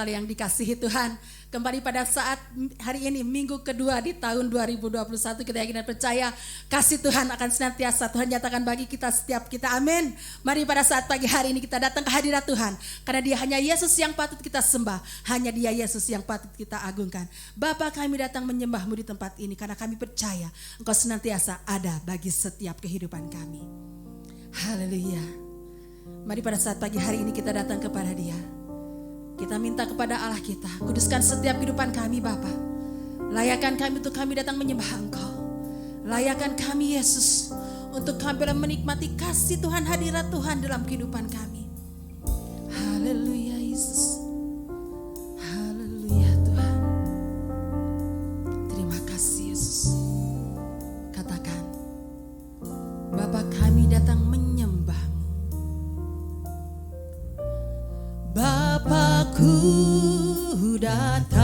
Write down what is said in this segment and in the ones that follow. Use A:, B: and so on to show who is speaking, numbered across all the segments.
A: saudara yang dikasihi Tuhan, kembali pada saat hari ini minggu kedua di tahun 2021 kita yakin dan percaya kasih Tuhan akan senantiasa Tuhan nyatakan bagi kita setiap kita, amin. Mari pada saat pagi hari ini kita datang ke hadirat Tuhan, karena dia hanya Yesus yang patut kita sembah, hanya dia Yesus yang patut kita agungkan. Bapa, kami datang menyembah-Mu di tempat ini karena kami percaya Engkau senantiasa ada bagi setiap kehidupan kami. Haleluya. Mari pada saat pagi hari ini kita datang kepada Dia. Kita minta kepada Allah kita, kuduskan setiap kehidupan kami Bapa. Layakan kami untuk kami datang menyembah Engkau. Layakan kami Yesus untuk kami menikmati kasih Tuhan, hadirat Tuhan dalam kehidupan kami. Haleluya Yesus. Haleluya Tuhan. Terima kasih Yesus. Katakan, Bapa, kami datang menyembah. Bapakku datang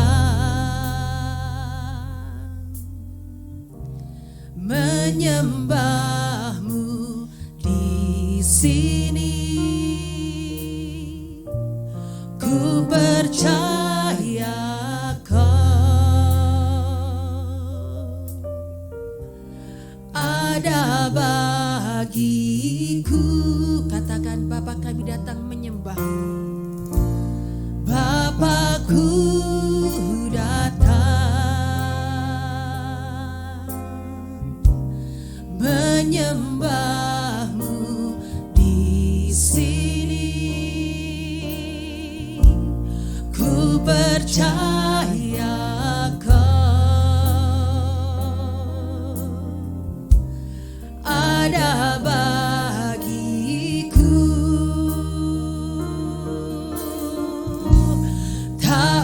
A: menyembah-Mu di sini. Ku percaya Kau ada bagiku. Katakan, Bapa, kami datang menyembah-Mu. Bapakku datang menyembah-Mu di sini. Ku percaya Kau ada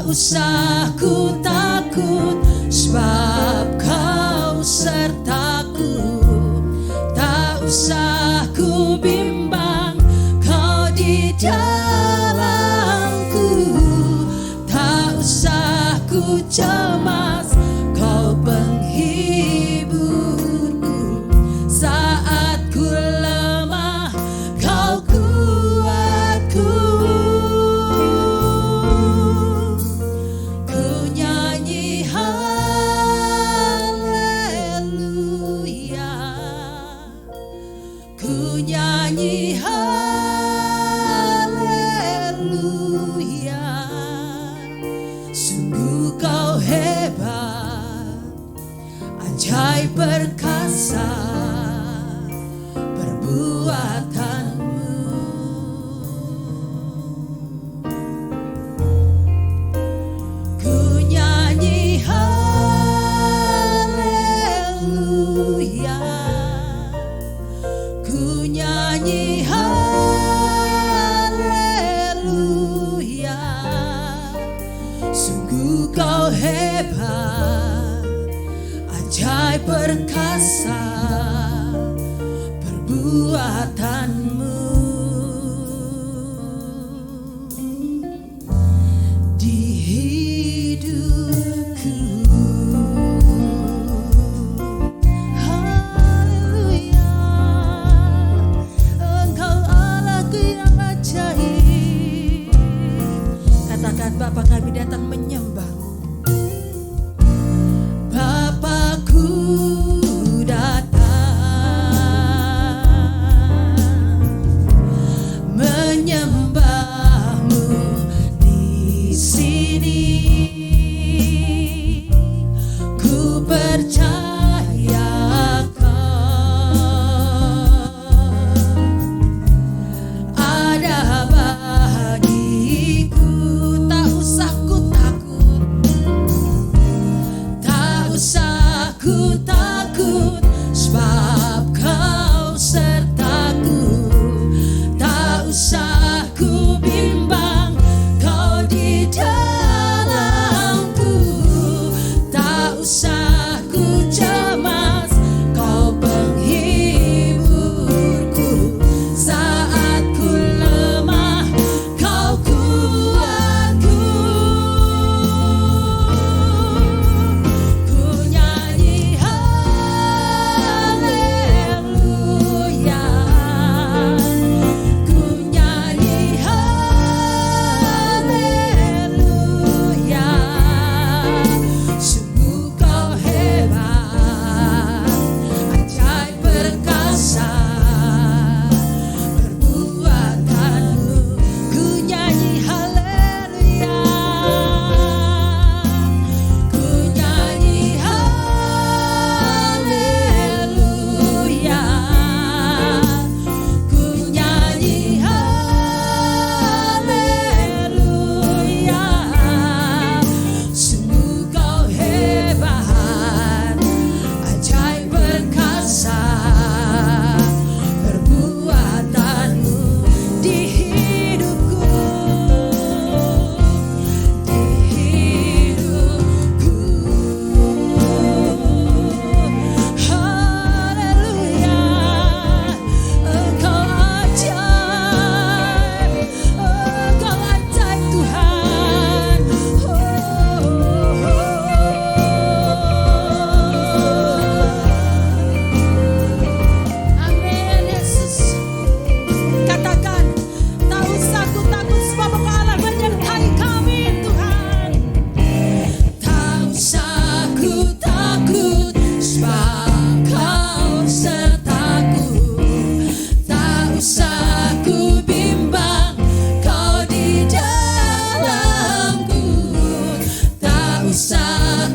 A: usah ku takut, sebab Kau sertaku. Tak usah ku bimbang, Kau di dalamku. Tak usah ku cemas, Kau penghiburku. Saat ku lemah, Kau kuatku. Nyanyi haleluya, sungguh Kau hebat, ajaib perkasa perbuatanmu. Ku nyanyi haleluya, ku nyanyi haleluya, sungguh Kau hebat, ajaib perkasa perbuatanmu. Di hidupku Bapa, kami datang menyembah-Mu. Bapakku datang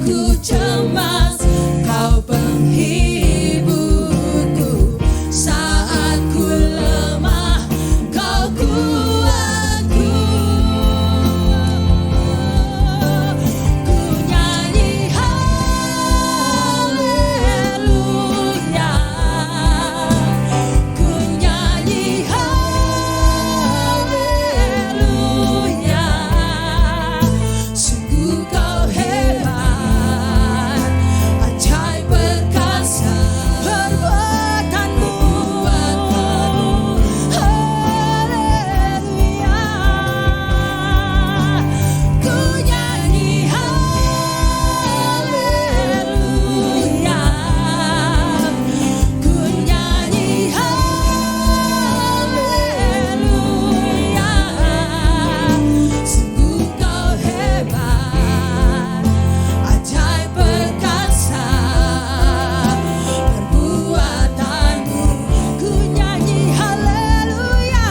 A: aku cemas, Kau penghiburku. Saat ku lemah, Kau kuatku. Ku nyanyi haleluya, ku nyanyi haleluya. Sungguh Kau hebat, ajaib perkasa perbuatanmu. Haleluya, ku nyanyi haleluya, ku nyanyi haleluya. Sungguh Kau hebat, ajaib perkasa perbuatanmu. Ku nyanyi haleluya,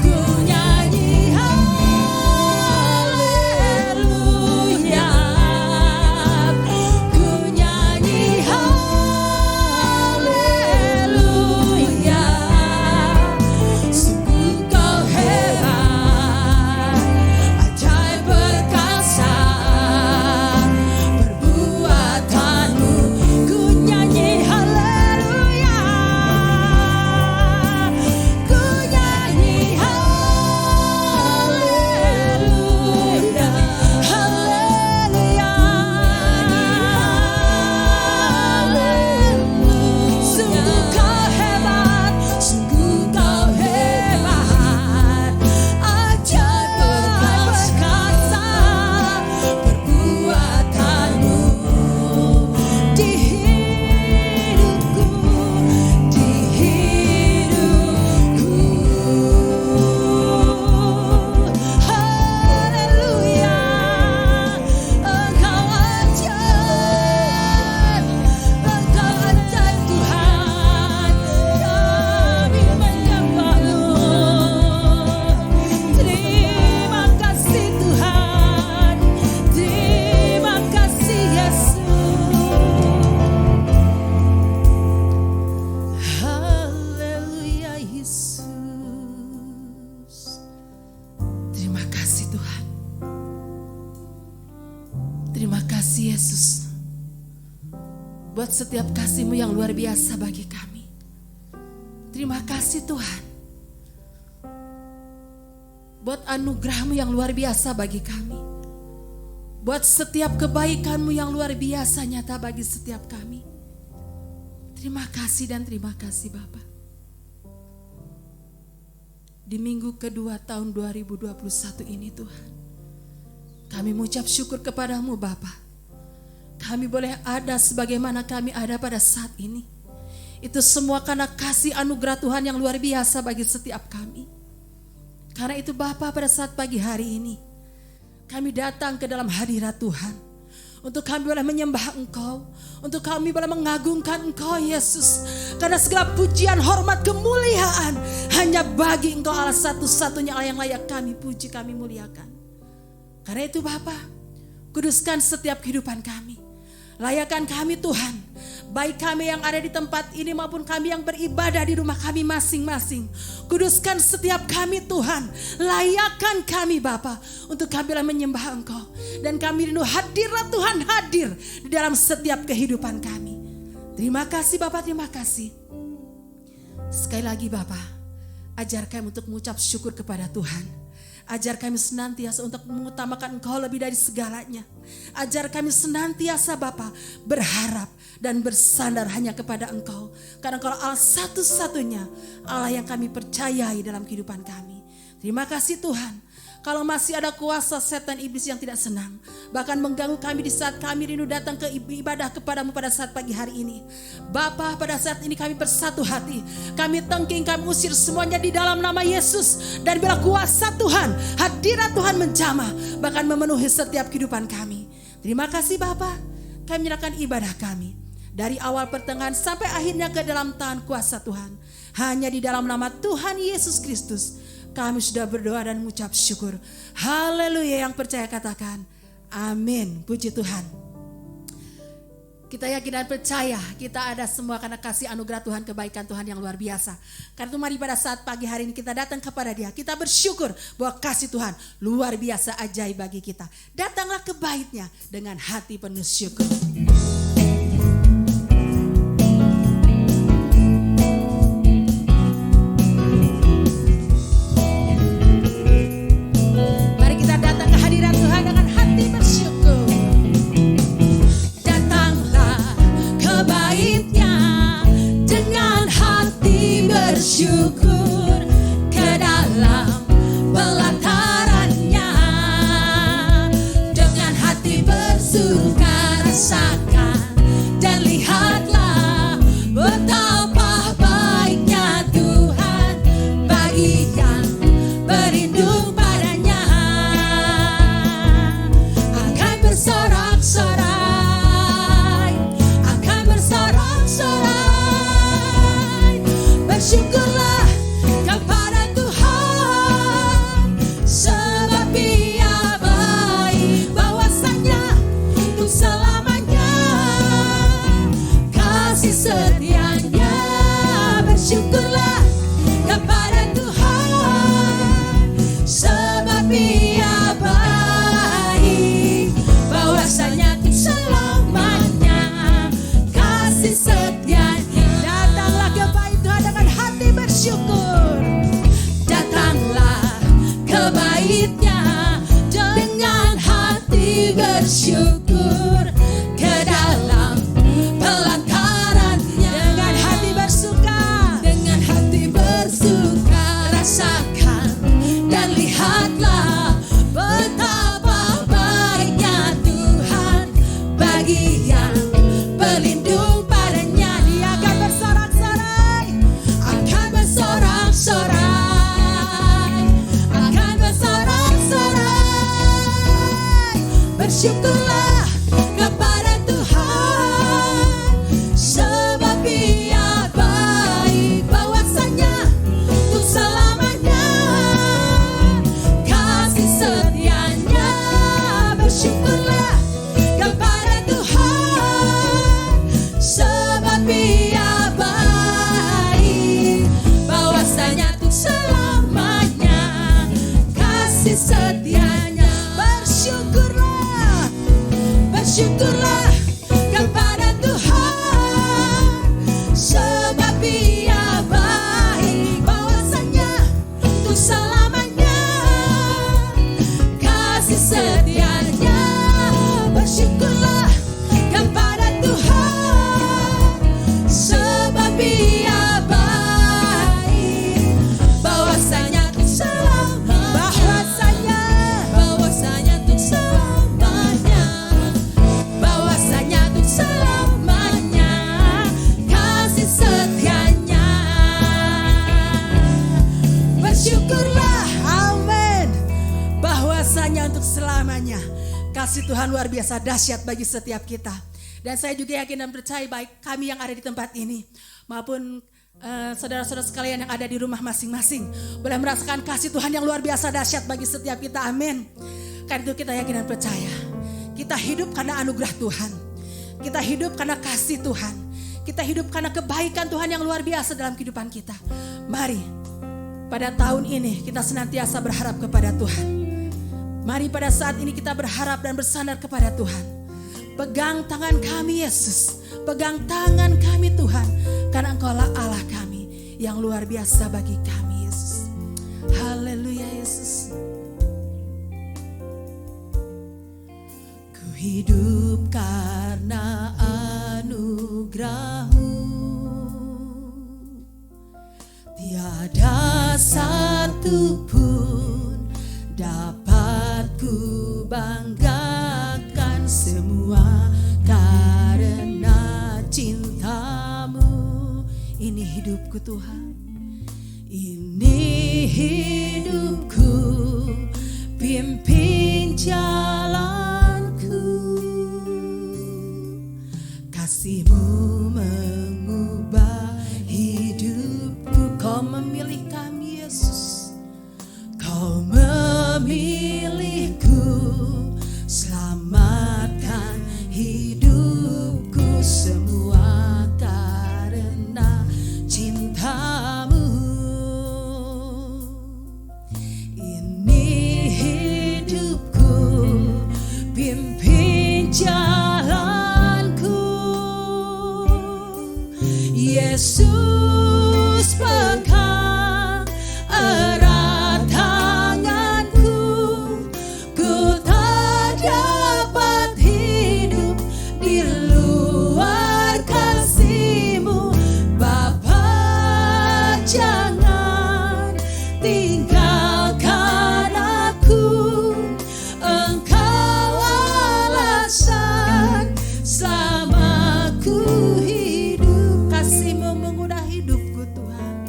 A: ku nyanyi haleluya, ku nyanyi haleluya. Sungguh Kau hebat, ajaib perkasa perbuatanmu. Ku nyanyi haleluya, ku nyanyi haleluya, haleluya, haleluya. Sungguh Kau hebat, sungguh Kau hebat, ajaib perkasa perbuatanmu. Di hidupku, di hidupku. Haleluya, Engkau ajaib, Engkau ajaib Tuhan. Kami menyembah-Mu. Terima kasih Tuhan, terima kasih Yesus. Haleluya Yesus. Terima kasih Tuhan. Terima kasih Yesus, buat setiap kasih-Mu yang luar biasa bagi kami. Terima kasih Tuhan, buat anugerah-Mu yang luar biasa bagi kami. Buat setiap kebaikan-Mu yang luar biasa nyata bagi setiap kami. Terima kasih dan terima kasih Bapa. Di minggu kedua tahun 2021 ini Tuhan, kami mengucap syukur kepadamu Bapa. Kami boleh ada sebagaimana kami ada pada saat ini. Itu semua karena kasih anugerah Tuhan yang luar biasa bagi setiap kami. Karena itu Bapa, pada saat pagi hari ini kami datang ke dalam hadirat Tuhan untuk kami boleh menyembah Engkau, untuk kami boleh mengagungkan Engkau Yesus. Karena segala pujian, hormat, kemuliaan hanya bagi Engkau Allah satu-satunya Allah yang layak kami puji, kami muliakan. Karena itu Bapa, kuduskan setiap kehidupan kami. Layakan kami Tuhan, baik kami yang ada di tempat ini maupun kami yang beribadah di rumah kami masing-masing. Kuduskan setiap kami Tuhan, layakan kami Bapa, untuk kami boleh menyembah Engkau. Dan kami rindu hadirlah Tuhan, hadir di dalam setiap kehidupan kami. Terima kasih Bapa, terima kasih. Sekali lagi Bapa, ajar kami untuk mengucap syukur kepada Tuhan. Ajar kami senantiasa untuk mengutamakan Engkau lebih dari segalanya. Ajar kami senantiasa Bapa berharap dan bersandar hanya kepada Engkau. Karena Engkau Allah satu-satunya Allah yang kami percayai dalam kehidupan kami. Terima kasih Tuhan. Kalau masih ada kuasa setan iblis yang tidak senang, bahkan mengganggu kami di saat kami rindu datang ke ibadah kepadamu pada saat pagi hari ini. Bapa, pada saat ini kami bersatu hati. Kami tengking, kami usir semuanya di dalam nama Yesus. Dan bila kuasa Tuhan, hadirat Tuhan menjamah, bahkan memenuhi setiap kehidupan kami. Terima kasih Bapa, kami menyerahkan ibadah kami. Dari awal pertengahan sampai akhirnya ke dalam tangan kuasa Tuhan. Hanya di dalam nama Tuhan Yesus Kristus kami sudah berdoa dan mengucap syukur. Haleluya, yang percaya katakan Amin. Puji Tuhan. Kita yakin dan percaya kita ada semua karena kasih anugerah Tuhan, kebaikan Tuhan yang luar biasa. Karena itu mari pada saat pagi hari ini kita datang kepada Dia. Kita bersyukur bahwa kasih Tuhan luar biasa ajaib bagi kita. Datanglah ke bait-Nya dengan hati penuh syukur. Mari kita datang ke hadirat Tuhan dengan hati bersyukur. Dengan hati bersyukur ke dalam pelatarannya, dengan hati bersuka rasakan dan lihatlah betapa baiknya Tuhan bagi yang berlindung padanya. Akan bersorak-sorai, akan bersorak-sorai. Bersyukurlah kepada Tuhan, sebab Dia baik, bahwasanya untuk selamanya kasih setianya. Bersyukurlah kepada Tuhan, sebab Dia baik, bahwasanya untuk selamanya kasih setianya. Datanglah ke bait Tuhan dengan hati bersyukur. Datanglah ke bait-Nya dengan hati bersyukur ke dalam pelataran-Nya, dengan hati bersuka, dengan hati bersuka rasakan dan lihatlah betapa baiknya Tuhan bagi yang berlindung padanya. Dia akan bersorak-sorai, akan bersorak-sorai, akan bersorak-sorai. Bersyukurlah kepada Tuhan, sebab Dia baik, bahwasanya untuk selamanya kasih setianya. Bersyukurlah kepada Tuhan, sebab Dia baik, bahwasanya untuk selamanya kasih setianya. Bersyukurlah, bersyukurlah kepada Tuhan, sebab Dia baik, bahwasanya untuk selamanya kasih setianya. Bersyukurlah kepada Tuhan, sebab Dia baik, bahwasanya untuk selamanya, bahwasanya untuk selamanya, bahwasanya untuk selamanya kasih setianya. Bersyukurlah, amin, bahwasanya untuk selamanya kasih Tuhan luar biasa dahsyat bagi setiap kita. Dan saya juga yakin dan percaya baik kami yang ada di tempat ini maupun saudara-saudara sekalian yang ada di rumah masing-masing boleh merasakan kasih Tuhan yang luar biasa dahsyat bagi setiap kita. Amin. Karena itu kita yakin dan percaya kita hidup karena anugerah Tuhan, kita hidup karena kasih Tuhan, kita hidup karena kebaikan Tuhan yang luar biasa dalam kehidupan kita. Mari pada tahun ini kita senantiasa berharap kepada Tuhan. Mari pada saat ini kita berharap dan bersandar kepada Tuhan. Pegang tangan kami Yesus, pegang tangan kami Tuhan, karena Engkaulah Allah kami yang luar biasa bagi kami Yesus. Haleluya Yesus. Ku hidup karena anugerah-Mu, tiada satu pun dapat ku banggakan, semua karena cinta-Mu. Ini hidupku Tuhan, ini hidupku, pimpin jalanku. Kasih-Mu mengubah hidupku. Kau memilih kami Yesus, Kau memilihku selama jalanku. Yesus pegang erat tanganku, ku tak dapat hidup di luar kasih-Mu. Bapa, jangan tinggalkan aku, Engkau alasan selamaku hidup. Kasih-Mu mengubah hidupku Tuhan,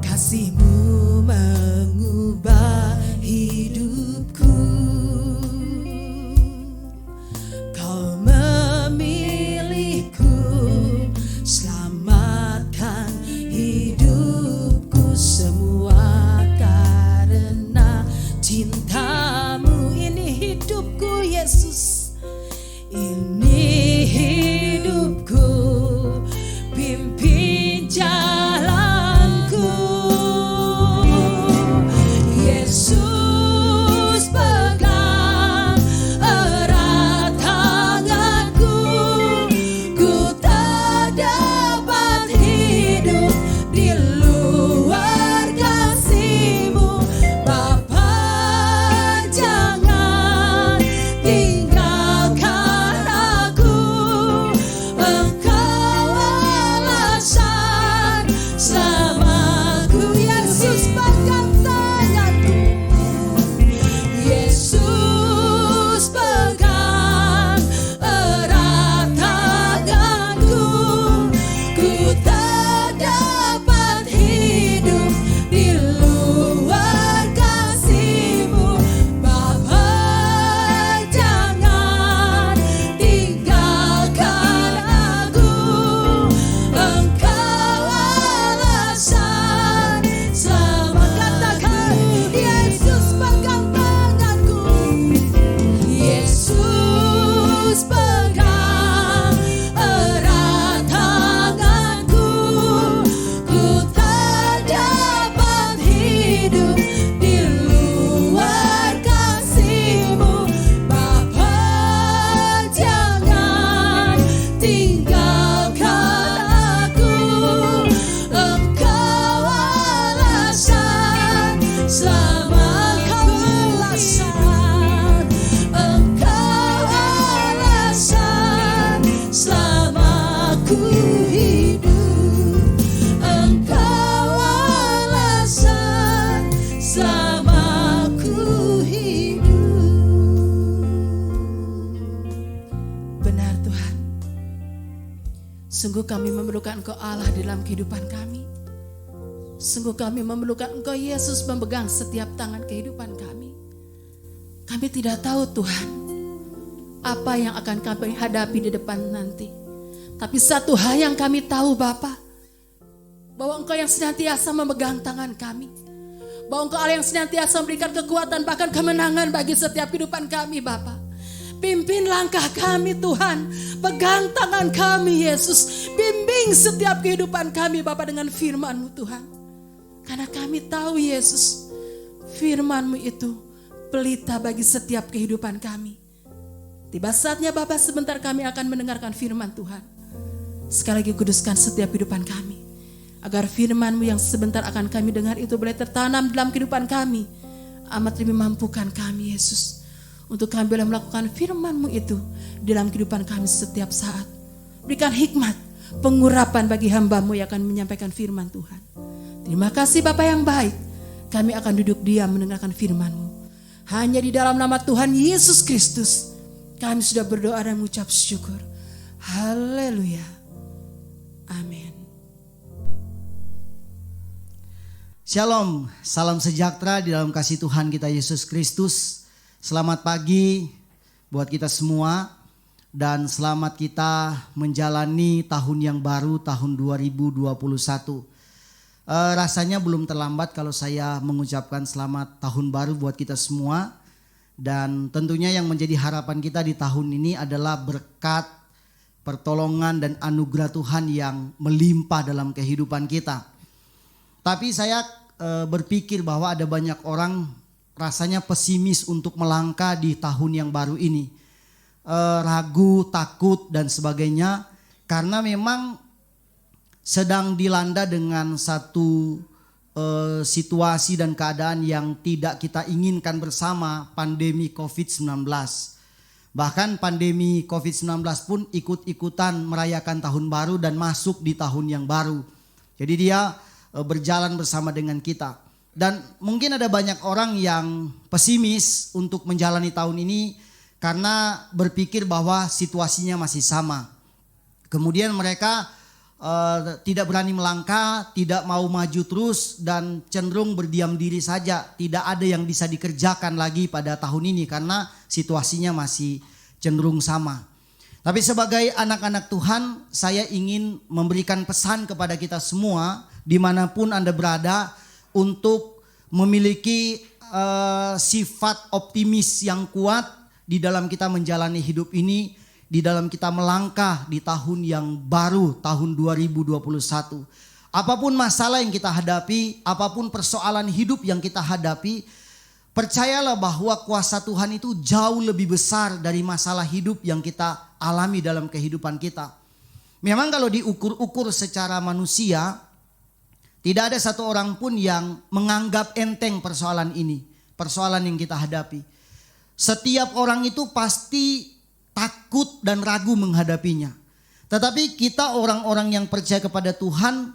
A: kasih-Mu mengubah hidupku. Kau memilihku, selamatkan hidupku semua karena cinta-Mu. Ini hidupku Yesus, ini hidupku, pimpin jalanku. Yesus pegang erat tanganku, ku tak dapat hidup di luar kasih-Mu. Bapa, jangan tinggalkan aku, Engkau alasan selamaku. Yesus pegang tanganku, Yesus pegang erat tanganku, ku tak dapat hidup di luar kasih-Mu. Bapa, jangan tinggalkan aku, Engkau alasan selama. Katakan, Yesus pegang tanganku, Yesus pegang erat tanganku, ku tak dapat hidup di luar kasih-Mu. Bapa, jangan tinggalkan aku, Engkau alasan selama. Engkau alasan selamaku hidup, Engkau alasan selamaku hidup. Benar Tuhan, sungguh kami memerlukan Engkau Allah di dalam kehidupan kami. Sungguh kami memerlukan Engkau Yesus memegang setiap tangan kehidupan kami. Kami tidak tahu Tuhan apa yang akan kami hadapi di depan nanti. Tapi satu hal yang kami tahu Bapa, bahwa Engkau yang senantiasa memegang tangan kami, bahwa Engkau Allah yang senantiasa memberikan kekuatan bahkan kemenangan bagi setiap kehidupan kami Bapa. Pimpin langkah kami Tuhan, pegang tangan kami Yesus, bimbing setiap kehidupan kami Bapa dengan firman-Mu Tuhan. Karena kami tahu Yesus, firman-Mu itu pelita bagi setiap kehidupan kami. Tiba saatnya Bapa, sebentar kami akan mendengarkan firman Tuhan. Sekali lagi kuduskan setiap kehidupan kami, agar firman-Mu yang sebentar akan kami dengar itu boleh tertanam dalam kehidupan kami. Amat lebih mampukan kami Yesus, untuk kami boleh melakukan firman-Mu itu dalam kehidupan kami setiap saat. Berikan hikmat, pengurapan bagi hamba-Mu yang akan menyampaikan firman Tuhan. Terima kasih Bapa yang baik, kami akan duduk diam mendengarkan firman-Mu. Hanya di dalam nama Tuhan Yesus Kristus kami sudah berdoa dan mengucap syukur. Haleluya. Amin.
B: Shalom, salam sejahtera di dalam kasih Tuhan kita Yesus Kristus. Selamat pagi buat kita semua dan selamat kita menjalani tahun yang baru, tahun 2021. Rasanya belum terlambat kalau saya mengucapkan selamat tahun baru buat kita semua. Dan tentunya yang menjadi harapan kita di tahun ini adalah berkat, pertolongan dan anugerah Tuhan yang melimpah dalam kehidupan kita. Tapi saya berpikir bahwa ada banyak orang rasanya pesimis untuk melangkah di tahun yang baru ini. Ragu, takut dan sebagainya, karena memang sedang dilanda dengan satu situasi dan keadaan yang tidak kita inginkan bersama, pandemi COVID-19. Bahkan pandemi COVID-19 pun ikut-ikutan merayakan tahun baru dan masuk di tahun yang baru. Jadi dia berjalan bersama dengan kita. Dan mungkin ada banyak orang yang pesimis untuk menjalani tahun ini karena berpikir bahwa situasinya masih sama. Kemudian mereka tidak berani melangkah, tidak mau maju terus dan cenderung berdiam diri saja. Tidak ada yang bisa dikerjakan lagi pada tahun ini karena situasinya masih cenderung sama. Tapi sebagai anak-anak Tuhan, saya ingin memberikan pesan kepada kita semua dimanapun Anda berada untuk memiliki sifat optimis yang kuat di dalam kita menjalani hidup ini, di dalam kita melangkah di tahun yang baru, tahun 2021. Apapun masalah yang kita hadapi, apapun persoalan hidup yang kita hadapi, percayalah bahwa kuasa Tuhan itu jauh lebih besar dari masalah hidup yang kita alami dalam kehidupan kita. Memang kalau diukur-ukur secara manusia, tidak ada satu orang pun yang menganggap enteng persoalan ini, persoalan yang kita hadapi. Setiap orang itu pasti takut dan ragu menghadapinya. Tetapi kita orang-orang yang percaya kepada Tuhan,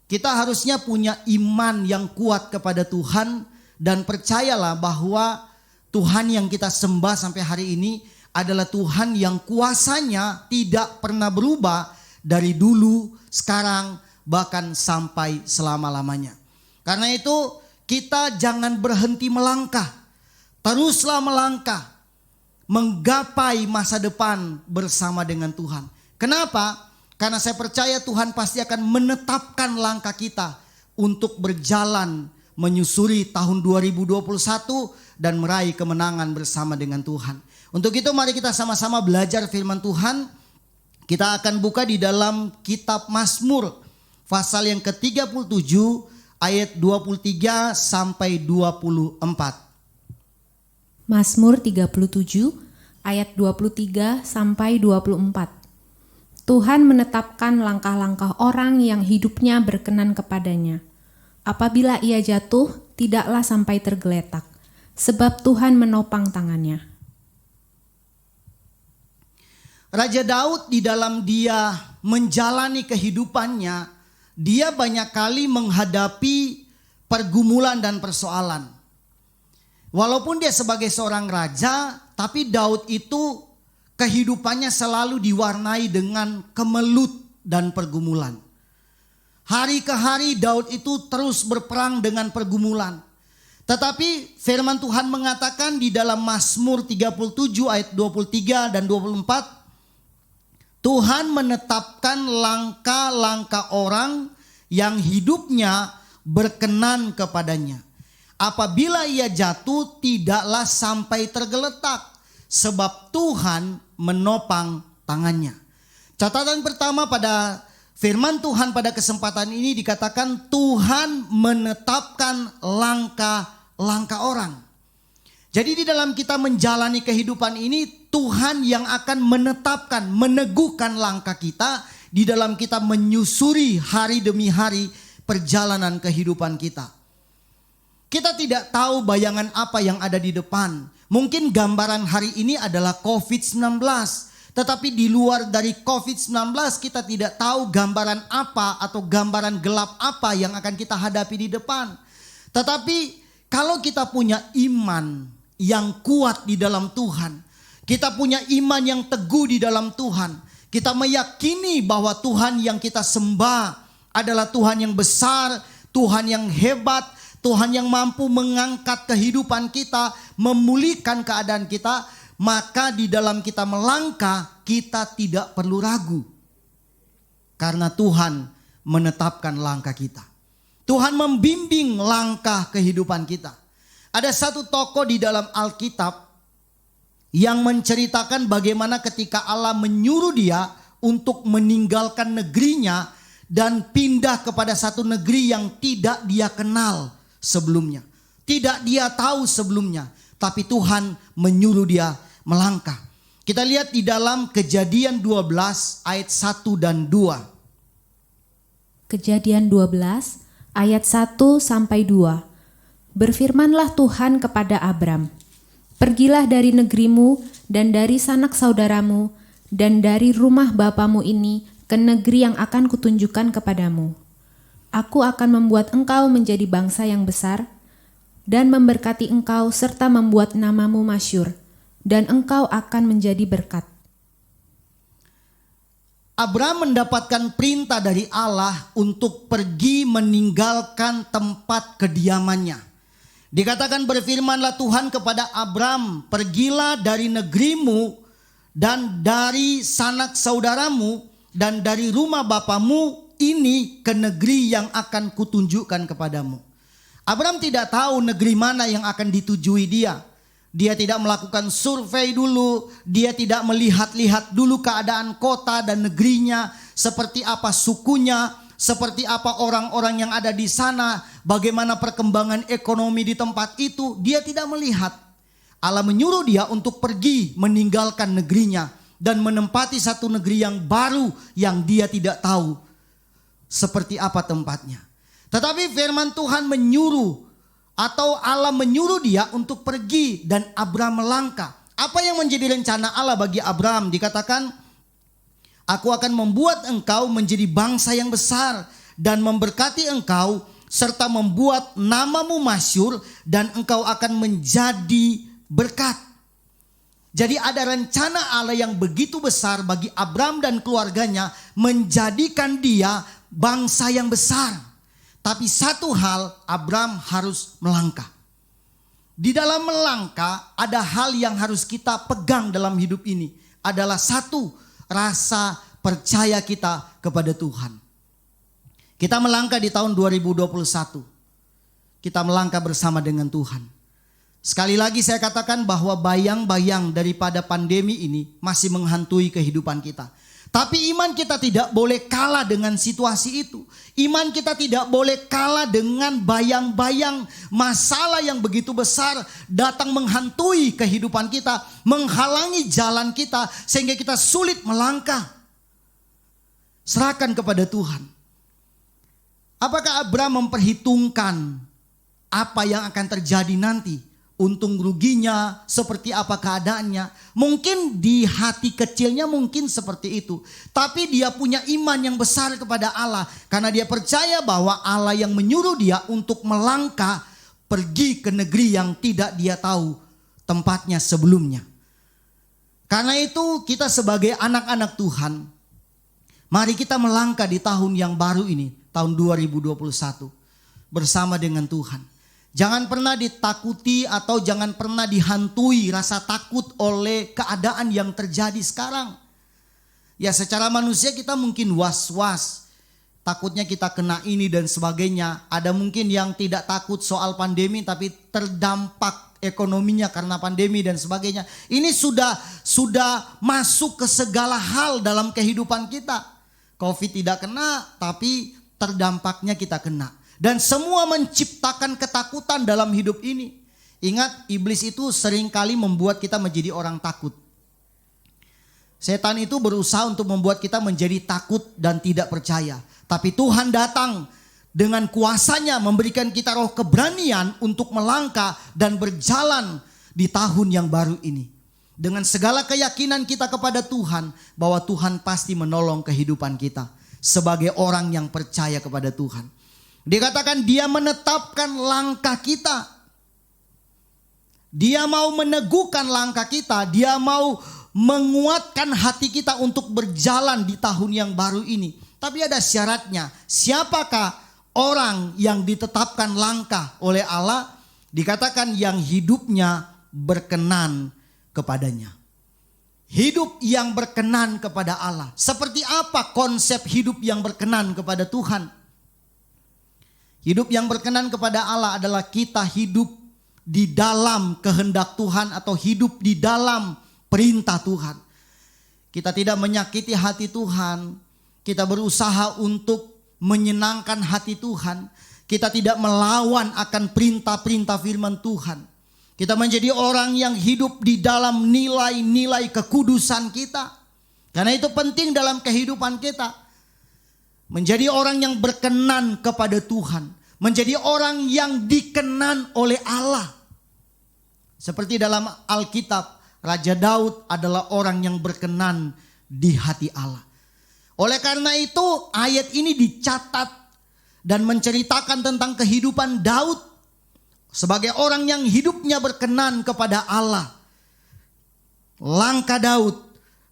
B: kita harusnya punya iman yang kuat kepada Tuhan. Dan percayalah bahwa Tuhan yang kita sembah sampai hari ini adalah Tuhan yang kuasanya tidak pernah berubah dari dulu, sekarang, bahkan sampai selama-lamanya. Karena itu kita jangan berhenti melangkah. Teruslah melangkah, menggapai masa depan bersama dengan Tuhan. Kenapa? Karena saya percaya Tuhan pasti akan menetapkan langkah kita untuk berjalan menyusuri tahun 2021 dan meraih kemenangan bersama dengan Tuhan. Untuk itu mari kita sama-sama belajar firman Tuhan. Kita akan buka di dalam kitab Mazmur pasal yang ke-37 ayat 23 sampai 24.
C: Mazmur 37 ayat 23 sampai 24. Tuhan menetapkan langkah-langkah orang yang hidupnya berkenan kepadanya. Apabila ia jatuh, tidaklah sampai tergeletak, sebab Tuhan menopang tangannya.
B: Raja Daud di dalam dia menjalani kehidupannya, dia banyak kali menghadapi pergumulan dan persoalan. Walaupun dia sebagai seorang raja, tapi Daud itu kehidupannya selalu diwarnai dengan kemelut dan pergumulan. Hari ke hari Daud itu terus berperang dengan pergumulan. Tetapi firman Tuhan mengatakan di dalam Mazmur 37 ayat 23 dan 24, Tuhan menetapkan langkah-langkah orang yang hidupnya berkenan kepadanya. Apabila ia jatuh, tidaklah sampai tergeletak, sebab Tuhan menopang tangannya. Catatan pertama pada firman Tuhan pada kesempatan ini dikatakan Tuhan menetapkan langkah-langkah orang. Jadi di dalam kita menjalani kehidupan ini, Tuhan yang akan menetapkan, meneguhkan langkah kita di dalam kita menyusuri hari demi hari perjalanan kehidupan kita. Kita tidak tahu bayangan apa yang ada di depan. Mungkin gambaran hari ini adalah COVID-19. Tetapi di luar dari COVID-19 kita tidak tahu gambaran apa atau gambaran gelap apa yang akan kita hadapi di depan. Tetapi kalau kita punya iman yang kuat di dalam Tuhan, kita punya iman yang teguh di dalam Tuhan, kita meyakini bahwa Tuhan yang kita sembah adalah Tuhan yang besar, Tuhan yang hebat, Tuhan yang mampu mengangkat kehidupan kita, memulihkan keadaan kita, maka di dalam kita melangkah, kita tidak perlu ragu. Karena Tuhan menetapkan langkah kita. Tuhan membimbing langkah kehidupan kita. Ada satu tokoh di dalam Alkitab yang menceritakan bagaimana ketika Allah menyuruh dia untuk meninggalkan negerinya dan pindah kepada satu negeri yang tidak dia kenal sebelumnya. tidak dia tahu sebelumnya, tapi Tuhan menyuruh dia melangkah. Kita lihat di dalam Kejadian 12 ayat 1 dan 2.
C: Kejadian 12 ayat 1 sampai 2. Berfirmanlah Tuhan kepada Abram, "Pergilah dari negerimu dan dari sanak saudaramu dan dari rumah bapamu ini ke negeri yang akan kutunjukkan kepadamu. Aku akan membuat engkau menjadi bangsa yang besar dan memberkati engkau serta membuat namamu masyhur, dan engkau akan menjadi berkat."
B: Abraham mendapatkan perintah dari Allah untuk pergi meninggalkan tempat kediamannya. Dikatakan berfirmanlah Tuhan kepada Abraham, "Pergilah dari negerimu dan dari sanak saudaramu dan dari rumah bapamu ini ke negeri yang akan kutunjukkan kepadamu." Abraham tidak tahu negeri mana yang akan ditujui dia. Dia tidak melakukan survei dulu, dia tidak melihat-lihat dulu keadaan kota dan negerinya, seperti apa sukunya, seperti apa orang-orang yang ada di sana, bagaimana perkembangan ekonomi di tempat itu. Dia tidak melihat. Allah menyuruh dia untuk pergi meninggalkan negerinya dan menempati satu negeri yang baru yang dia tidak tahu seperti apa tempatnya. Tetapi firman Tuhan menyuruh, atau Allah menyuruh dia untuk pergi, dan Abraham melangkah. Apa yang menjadi rencana Allah bagi Abraham? Dikatakan, "Aku akan membuat engkau menjadi bangsa yang besar dan memberkati engkau serta membuat namamu masyhur dan engkau akan menjadi berkat." Jadi ada rencana Allah yang begitu besar bagi Abraham dan keluarganya, menjadikan dia bangsa yang besar. Tapi satu hal, Abraham harus melangkah. Di dalam melangkah ada hal yang harus kita pegang dalam hidup ini. Adalah satu, rasa percaya kita kepada Tuhan. Kita melangkah di tahun 2021. Kita melangkah bersama dengan Tuhan. Sekali lagi saya katakan bahwa bayang-bayang daripada pandemi ini masih menghantui kehidupan kita. Tapi iman kita tidak boleh kalah dengan situasi itu. Iman kita tidak boleh kalah dengan bayang-bayang masalah yang begitu besar datang menghantui kehidupan kita, menghalangi jalan kita sehingga kita sulit melangkah. Serahkan kepada Tuhan. Apakah Abraham memperhitungkan apa yang akan terjadi nanti? Untung ruginya, seperti apa keadaannya. Mungkin di hati kecilnya mungkin seperti itu. Tapi dia punya iman yang besar kepada Allah. Karena dia percaya bahwa Allah yang menyuruh dia untuk melangkah pergi ke negeri yang tidak dia tahu tempatnya sebelumnya. Karena itu kita sebagai anak-anak Tuhan, mari kita melangkah di tahun yang baru ini, tahun 2021 bersama dengan Tuhan. Jangan pernah ditakuti atau jangan pernah dihantui rasa takut oleh keadaan yang terjadi sekarang. Ya, secara manusia kita mungkin was-was. Takutnya kita kena ini dan sebagainya. Ada mungkin yang tidak takut soal pandemi tapi terdampak ekonominya karena pandemi dan sebagainya. Ini sudah masuk ke segala hal dalam kehidupan kita. Covid tidak kena tapi terdampaknya kita kena. Dan semua menciptakan ketakutan dalam hidup ini. Ingat, iblis itu seringkali membuat kita menjadi orang takut. Setan itu berusaha untuk membuat kita menjadi takut dan tidak percaya. Tapi Tuhan datang dengan kuasanya memberikan kita roh keberanian untuk melangkah dan berjalan di tahun yang baru ini. Dengan segala keyakinan kita kepada Tuhan bahwa Tuhan pasti menolong kehidupan kita sebagai orang yang percaya kepada Tuhan. Dikatakan dia menetapkan langkah kita. Dia mau meneguhkan langkah kita. Dia mau menguatkan hati kita untuk berjalan di tahun yang baru ini. Tapi ada syaratnya. Siapakah orang yang ditetapkan langkah oleh Allah? Dikatakan yang hidupnya berkenan kepadanya. Hidup yang berkenan kepada Allah. Seperti apa konsep hidup yang berkenan kepada Tuhan? Hidup yang berkenan kepada Allah adalah kita hidup di dalam kehendak Tuhan atau hidup di dalam perintah Tuhan. Kita tidak menyakiti hati Tuhan. Kita berusaha untuk menyenangkan hati Tuhan. Kita tidak melawan akan perintah-perintah firman Tuhan. Kita menjadi orang yang hidup di dalam nilai-nilai kekudusan kita. Karena itu penting dalam kehidupan kita. Menjadi orang yang berkenan kepada Tuhan. Menjadi orang yang dikenan oleh Allah. Seperti dalam Alkitab, Raja Daud adalah orang yang berkenan di hati Allah. Oleh karena itu ayat ini dicatat dan menceritakan tentang kehidupan Daud sebagai orang yang hidupnya berkenan kepada Allah. Langkah Daud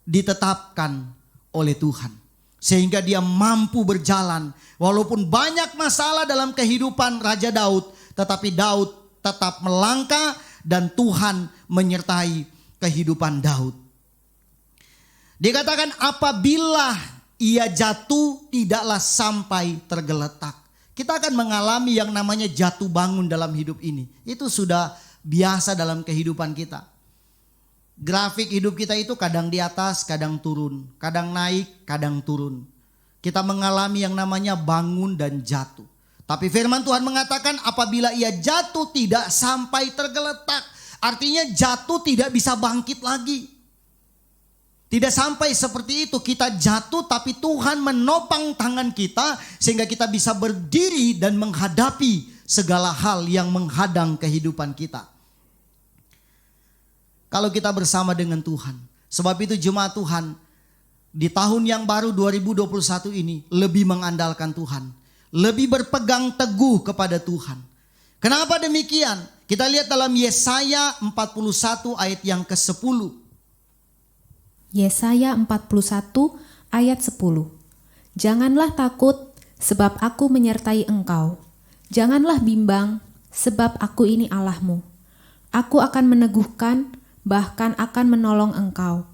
B: ditetapkan oleh Tuhan sehingga dia mampu berjalan walaupun banyak masalah dalam kehidupan Raja Daud, tetapi Daud tetap melangkah dan Tuhan menyertai kehidupan Daud. Dikatakan apabila ia jatuh tidaklah sampai tergeletak. Kita akan mengalami yang namanya jatuh bangun dalam hidup ini. Itu sudah biasa dalam kehidupan kita. Grafik hidup kita itu kadang di atas, kadang turun. Kadang naik, kadang turun. Kita mengalami yang namanya bangun dan jatuh. Tapi firman Tuhan mengatakan apabila ia jatuh tidak sampai tergeletak. Artinya jatuh tidak bisa bangkit lagi. Tidak sampai seperti itu, kita jatuh tapi Tuhan menopang tangan kita sehingga kita bisa berdiri dan menghadapi segala hal yang menghadang kehidupan kita. Kalau kita bersama dengan Tuhan, sebab itu jemaat Tuhan di tahun yang baru 2021 ini lebih mengandalkan Tuhan, lebih berpegang teguh kepada Tuhan. Kenapa demikian? Kita lihat dalam Yesaya 41 ayat yang ke-10.
C: Yesaya 41 ayat 10. Janganlah takut sebab aku menyertai engkau. Janganlah bimbang sebab aku ini Allahmu. Aku akan meneguhkan bahkan akan menolong engkau.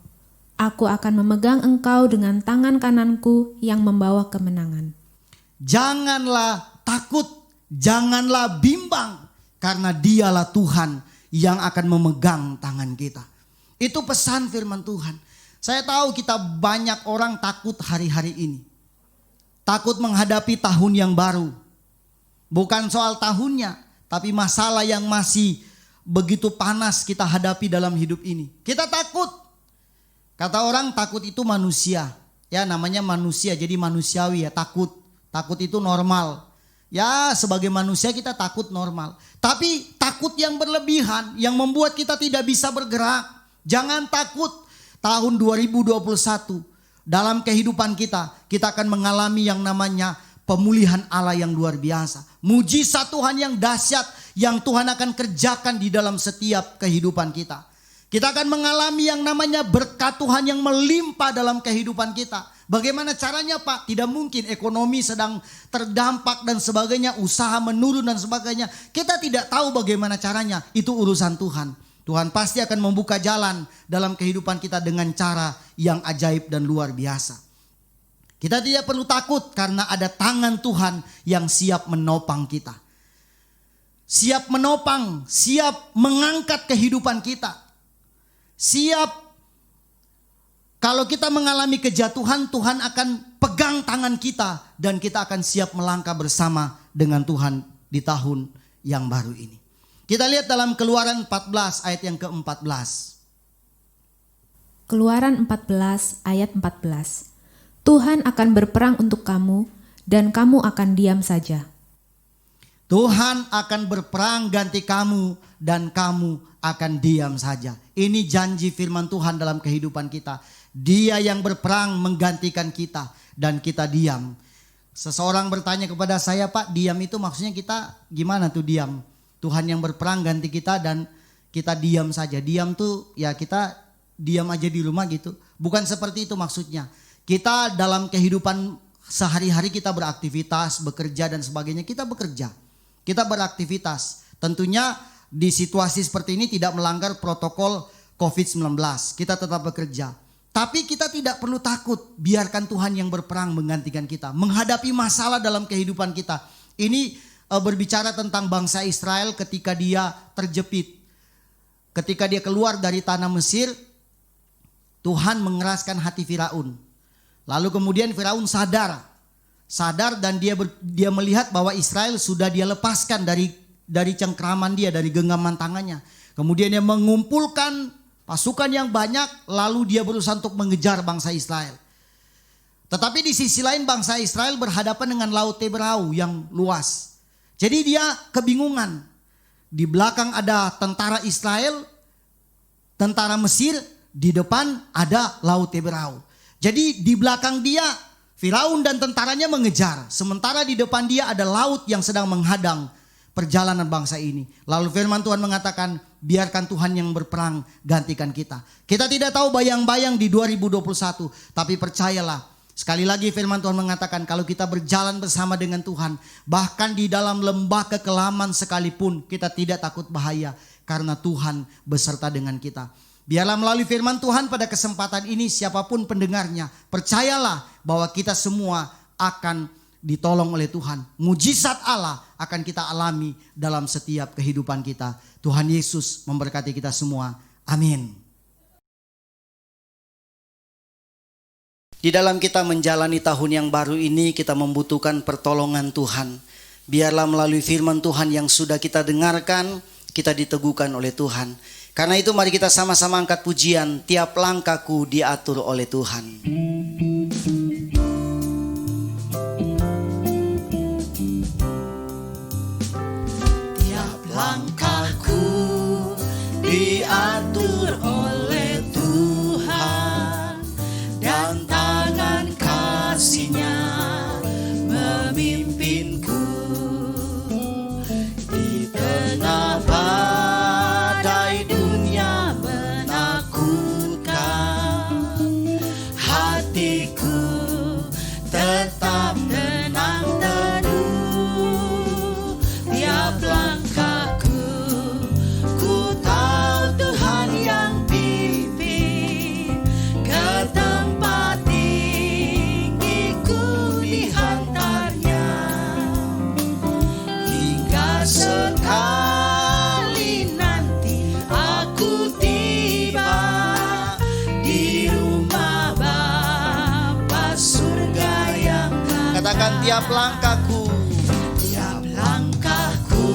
C: Aku akan memegang engkau dengan tangan kananku yang membawa kemenangan.
B: Janganlah takut, janganlah bimbang karena dialah Tuhan yang akan memegang tangan kita. Itu pesan firman Tuhan. Saya tahu kita banyak orang takut hari-hari ini. Takut menghadapi tahun yang baru. Bukan soal tahunnya, tapi masalah yang masih begitu panas kita hadapi dalam hidup ini. Kita takut. Kata orang takut itu manusia. Ya namanya manusia, jadi manusiawi ya takut. Takut itu normal. Ya sebagai manusia kita takut normal. Tapi takut yang berlebihan yang membuat kita tidak bisa bergerak. Jangan takut. Tahun 2021 dalam kehidupan kita akan mengalami yang namanya pemulihan Allah yang luar biasa. Mujizat Tuhan yang dahsyat yang Tuhan akan kerjakan di dalam setiap kehidupan kita. Kita akan mengalami yang namanya berkat Tuhan yang melimpah dalam kehidupan kita. Bagaimana caranya Pak? Tidak mungkin, ekonomi sedang terdampak dan sebagainya, usaha menurun dan sebagainya. Kita tidak tahu bagaimana caranya, itu urusan Tuhan. Tuhan pasti akan membuka jalan dalam kehidupan kita dengan cara yang ajaib dan luar biasa. Kita tidak perlu takut karena ada tangan Tuhan yang siap menopang kita. Siap menopang, siap mengangkat kehidupan kita. Siap kalau kita mengalami kejatuhan, Tuhan akan pegang tangan kita dan kita akan siap melangkah bersama dengan Tuhan di tahun yang baru ini. Kita lihat dalam Keluaran 14 ayat yang ke-14.
C: Keluaran 14 ayat 14. Tuhan akan berperang untuk kamu dan kamu akan diam saja.
B: Tuhan akan berperang ganti kamu dan kamu akan diam saja. Ini janji firman Tuhan dalam kehidupan kita. Dia yang berperang menggantikan kita dan kita diam. Seseorang bertanya kepada saya, Pak, diam itu maksudnya kita gimana tuh diam? Tuhan yang berperang ganti kita dan kita diam saja. Diam tuh ya kita diam aja di rumah gitu. Bukan seperti itu maksudnya. Kita dalam kehidupan sehari-hari kita beraktivitas, bekerja dan sebagainya. Kita bekerja, kita beraktivitas. Tentunya di situasi seperti ini tidak melanggar protokol COVID-19. Kita tetap bekerja. Tapi kita tidak perlu takut. Biarkan Tuhan yang berperang menggantikan kita. Menghadapi masalah dalam kehidupan kita. Ini berbicara tentang bangsa Israel ketika dia terjepit. Ketika dia keluar dari tanah Mesir, Tuhan mengeraskan hati Firaun. Lalu kemudian Firaun sadar sadar dan dia melihat bahwa Israel sudah dia lepaskan dari cengkraman dia, dari genggaman tangannya. Kemudian dia mengumpulkan pasukan yang banyak, lalu dia berusaha untuk mengejar bangsa Israel. Tetapi di sisi lain bangsa Israel berhadapan dengan Laut Teberau yang luas. Jadi dia kebingungan. Di belakang ada tentara Israel, tentara Mesir, di depan ada Laut Teberau. Jadi di belakang dia Firaun dan tentaranya mengejar. Sementara di depan dia ada laut yang sedang menghadang perjalanan bangsa ini. Lalu firman Tuhan mengatakan, biarkan Tuhan yang berperang gantikan kita. Kita tidak tahu bayang-bayang di 2021. Tapi percayalah, sekali lagi firman Tuhan mengatakan, kalau kita berjalan bersama dengan Tuhan, bahkan di dalam lembah kekelaman sekalipun, kita tidak takut bahaya. Karena Tuhan beserta dengan kita. Biarlah melalui firman Tuhan pada kesempatan ini siapapun pendengarnya, percayalah bahwa kita semua akan ditolong oleh Tuhan. Mujizat Allah akan kita alami dalam setiap kehidupan kita. Tuhan Yesus memberkati kita semua. Amin. Di dalam kita menjalani tahun yang baru ini, kita membutuhkan pertolongan Tuhan. Biarlah melalui firman Tuhan yang sudah kita dengarkan, kita diteguhkan oleh Tuhan. Karena itu mari kita sama-sama angkat pujian, tiap langkahku diatur oleh Tuhan. Tiap langkahku diatur oleh Tuhan, dan tangan kasih-Nya memimpinku di tengah badai dunia menakutkan. Hatiku tetap tenang teduh. Tiap langkahku ku tahu Tuhan yang pimpin. Ke tempat tinggi ku dihantarnya, hingga sekali nanti aku tiba di rumah Bapa surga yang kekal. Katakan tiap langkahku, tiap langkahku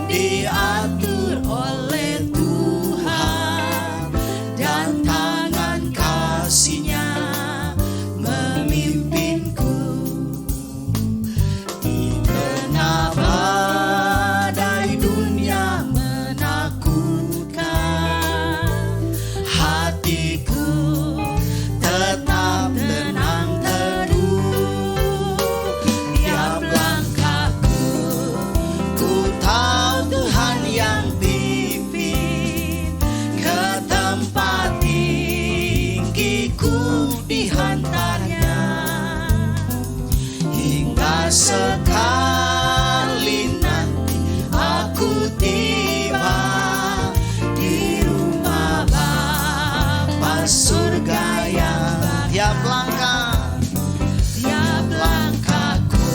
B: diatur oleh Tuhan, dan tangan kasih-Nya memimpinku di tengah badai dunia menakutkan. Hatiku tetap tenang teduh. Tiap langkahku ku tahu Tuhan yang pimpin. Ke tempat tinggi ku dihantarnya, hingga sekali nanti aku tiba di rumah Bapa surga yang tiap langkah, tiap langkahku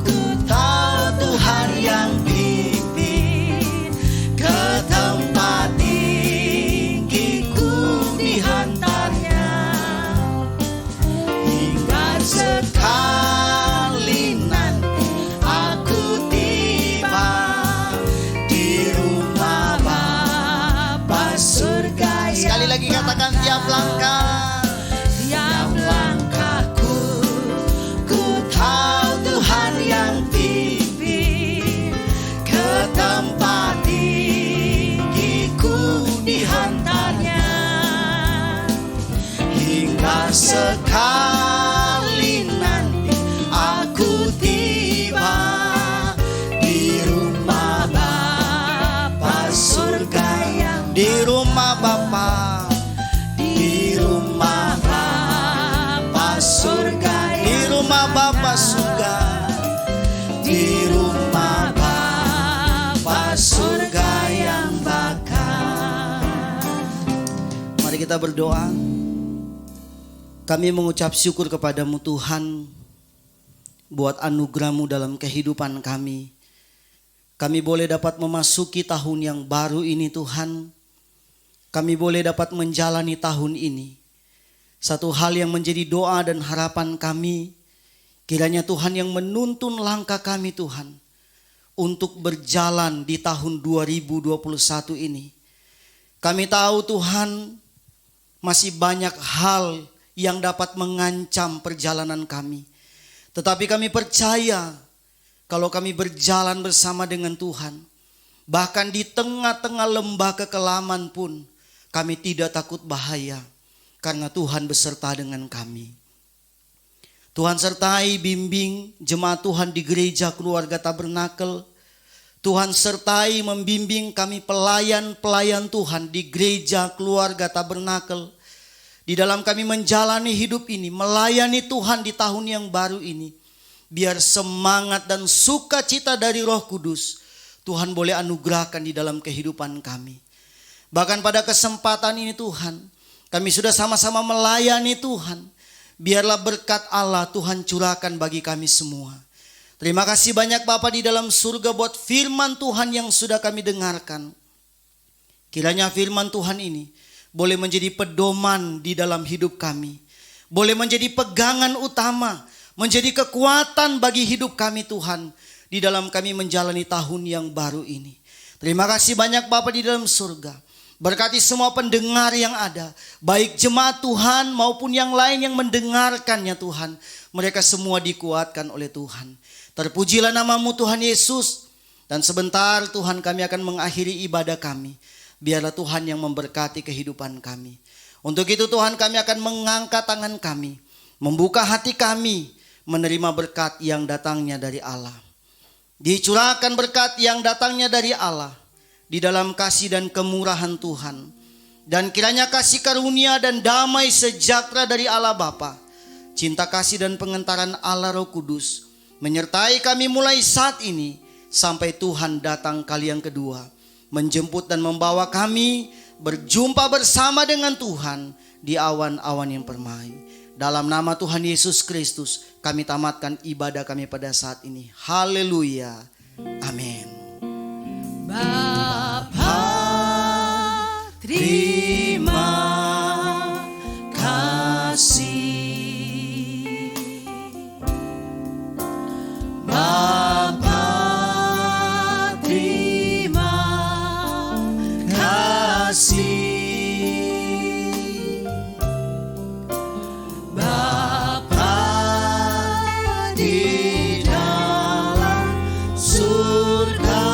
B: ku tahu Tuhan yang pimpin. Ke tempat tinggi ku dihantarnya, hingga sekali nanti aku tiba di rumah Bapa surga. Sekali lagi katakan tiap langkah, tiap langkahku ku tahu Tuhan yang pimpin. Ke tempat tinggi ku dihantarnya, hingga sekali nanti aku tiba di rumah Bapa surga yang di rumah Bapa, di rumah Bapa surga, di rumah Bapa surga, di rumah Bapa surga yang bakal. Mari kita berdoa. Kami mengucap syukur kepadamu Tuhan, buat anugerah-Mu dalam kehidupan kami. Kami boleh dapat memasuki tahun yang baru ini Tuhan. Kami boleh dapat menjalani tahun ini. Satu hal yang menjadi doa dan harapan kami, Kiranya Tuhan yang menuntun langkah kami Tuhan untuk berjalan di tahun 2021 ini. Kami tahu Tuhan masih banyak hal yang dapat mengancam perjalanan kami. Tetapi kami percaya kalau kami berjalan bersama dengan Tuhan, bahkan di tengah-tengah lembah kekelaman pun kami tidak takut bahaya karena Tuhan beserta dengan kami. Tuhan sertai bimbing jemaat Tuhan di gereja keluarga Tabernakel. Tuhan sertai membimbing kami pelayan-pelayan Tuhan di gereja keluarga Tabernakel. Di dalam kami menjalani hidup ini, melayani Tuhan di tahun yang baru ini. Biar semangat dan sukacita dari Roh Kudus Tuhan boleh anugerahkan di dalam kehidupan kami. Bahkan pada kesempatan ini Tuhan, kami sudah sama-sama melayani Tuhan. Biarlah berkat Allah Tuhan curahkan bagi kami semua. Terima kasih banyak Bapa di dalam surga buat firman Tuhan yang sudah kami dengarkan. Kiranya firman Tuhan ini boleh menjadi pedoman di dalam hidup kami. Boleh menjadi pegangan utama, menjadi kekuatan bagi hidup kami Tuhan. Di dalam kami menjalani tahun yang baru ini. Terima kasih banyak Bapa di dalam surga. Berkati semua pendengar yang ada, baik jemaat Tuhan maupun yang lain yang mendengarkannya Tuhan. Mereka semua dikuatkan oleh Tuhan. Terpujilah nama-Mu Tuhan Yesus. Dan sebentar Tuhan kami akan mengakhiri ibadah kami. Biarlah Tuhan yang memberkati kehidupan kami. Untuk itu Tuhan kami akan mengangkat tangan kami, membuka hati kami, menerima berkat yang datangnya dari Allah. Dicurahkan berkat yang datangnya dari Allah di dalam kasih dan kemurahan Tuhan. Dan kiranya kasih karunia dan damai sejahtera dari Allah Bapa, cinta kasih dan pengentaran Allah Roh Kudus menyertai kami mulai saat ini sampai Tuhan datang kali yang kedua, menjemput dan membawa kami berjumpa bersama dengan Tuhan di awan-awan yang permai. Dalam nama Tuhan Yesus Kristus kami tamatkan ibadah kami pada saat ini. Haleluya. Amin.
A: Bapa, terima kasih. Bapa, terima kasih. Bapa di dalam surga,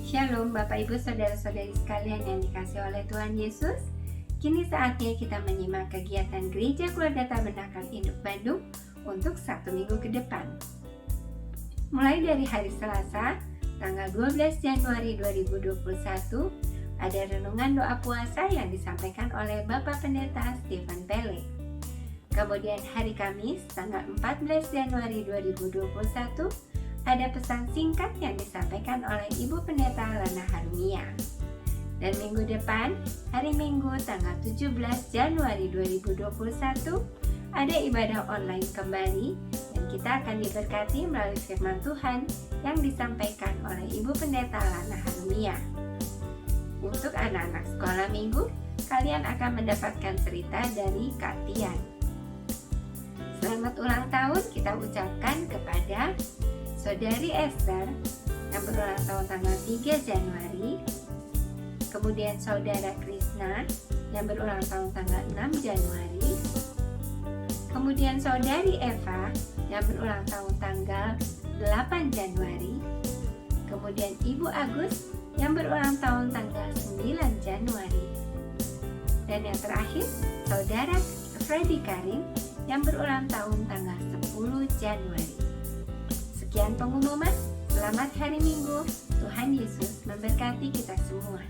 D: Shalom Bapak Ibu Saudara-saudari sekalian yang dikasihi oleh Tuhan Yesus. Kini saatnya kita menyimak kegiatan Gereja Keluarga Tabernakel Induk Bandung untuk 1 minggu ke depan. Mulai dari hari Selasa, tanggal 12 Januari 2021, ada renungan doa puasa yang disampaikan oleh Bapak Pendeta Stephen Pele. Kemudian hari Kamis, tanggal 14 Januari 2021, ada pesan singkat yang disampaikan oleh Ibu Pendeta Lana Harumia. Dan minggu depan, hari Minggu tanggal 17 Januari 2021, ada ibadah online kembali dan kita akan diberkati melalui firman Tuhan yang disampaikan oleh Ibu Pendeta Lana Harumia. Untuk anak-anak sekolah minggu, kalian akan mendapatkan cerita dari Kak Tian. Selamat ulang tahun kita ucapkan kepada Saudari Esther yang berulang tahun tanggal 3 Januari, kemudian Saudara Krishna yang berulang tahun tanggal 6 Januari, kemudian Saudari Eva yang berulang tahun tanggal 8 Januari, kemudian Ibu Agus yang berulang tahun tanggal 9 Januari, dan yang terakhir Saudara Freddy Karim yang berulang tahun tanggal 10 Januari. Sekian pengumuman, selamat hari Minggu, Tuhan Yesus memberkati kita semua.